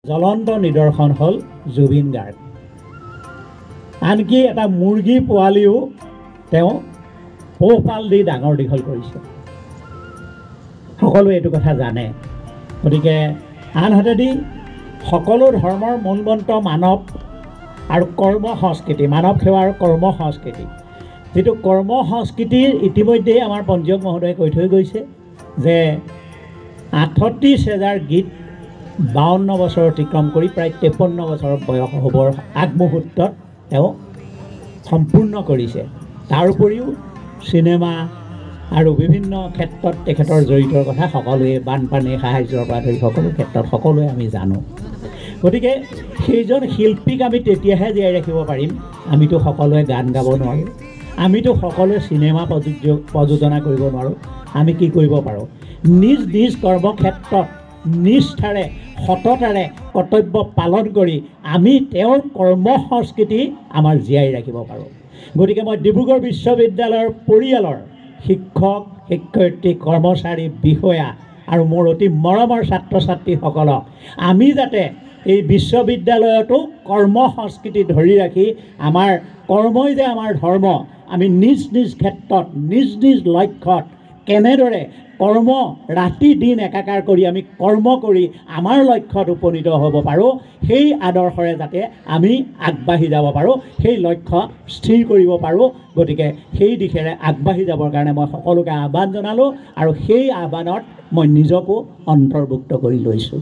জ্বলন্ত নিদৰ্শন হ'ল জুবিন গাৰ্গ। আনকি এটা মুৰ্গী পোৱালিও তেওঁ পোহপাল দি ডাঙৰ দীঘল কৰিছে, সকলোৱে এইটো কথা জানে। গতিকে আনহাতেদি সকলো ধৰ্মৰ মূলমন্ত্ৰ মানৱ আৰু কৰ্ম সংস্কৃতি, মানৱ সেৱা আৰু কৰ্ম সংস্কৃতি। যিটো কৰ্ম সংস্কৃতিৰ ইতিমধ্যেই আমাৰ পঞ্জীয়ক মহোদয়ে কৈ থৈ গৈছে যে 38,000 গীত 52 বছৰ অতিক্ৰম কৰি প্ৰায় 53 বছৰ বয়স হ'বৰ আগমুহূৰ্তত তেওঁ সম্পূৰ্ণ কৰিছে। তাৰ উপৰিও চিনেমা আৰু বিভিন্ন ক্ষেত্ৰত তেখেতৰ জড়িতৰ কথা সকলোৱে, বানপানী সাহায্যৰ পৰা ধৰি সকলো ক্ষেত্ৰত সকলোৱে আমি জানো। গতিকে সেইজন শিল্পীক আমি তেতিয়াহে জীয়াই ৰাখিব পাৰিম, আমিতো সকলোৱে গান গাব নোৱাৰোঁ, আমিতো সকলোৱে চিনেমা প্ৰযোজনা কৰিব নোৱাৰোঁ। আমি কি কৰিব পাৰোঁ? নিজ নিজ কৰ্মক্ষেত্ৰত নিষ্ঠাৰে সততাৰে কৰ্তব্য পালন কৰি আমি তেওঁৰ কৰ্ম সংস্কৃতি আমাৰ জীয়াই ৰাখিব পাৰোঁ। গতিকে মই ডিব্ৰুগড় বিশ্ববিদ্যালয়ৰ পৰিয়ালৰ শিক্ষক, শিক্ষয়িত্ৰী, কৰ্মচাৰী, বিষয়া আৰু মোৰ অতি মৰমৰ ছাত্ৰ ছাত্ৰীসকলক আমি যাতে এই বিশ্ববিদ্যালয়তো কৰ্ম সংস্কৃতি ধৰি ৰাখি আমাৰ কৰ্মই যে আমাৰ ধৰ্ম, আমি নিজ নিজ ক্ষেত্ৰত নিজ নিজ লক্ষ্যত কেনেদৰে কৰ্ম ৰাতি দিন একাকাৰ কৰি আমি কৰ্ম কৰি আমাৰ লক্ষ্যত উপনীত হ'ব পাৰোঁ, সেই আদৰ্শৰে যাতে আমি আগবাঢ়ি যাব পাৰোঁ, সেই লক্ষ্য স্থিৰ কৰিব পাৰোঁ। গতিকে সেই দিশেৰে আগবাঢ়ি যাবৰ কাৰণে মই সকলোকে আহ্বান জনালোঁ আৰু সেই আহ্বানত মই নিজকো অন্তৰ্ভুক্ত কৰি লৈছোঁ।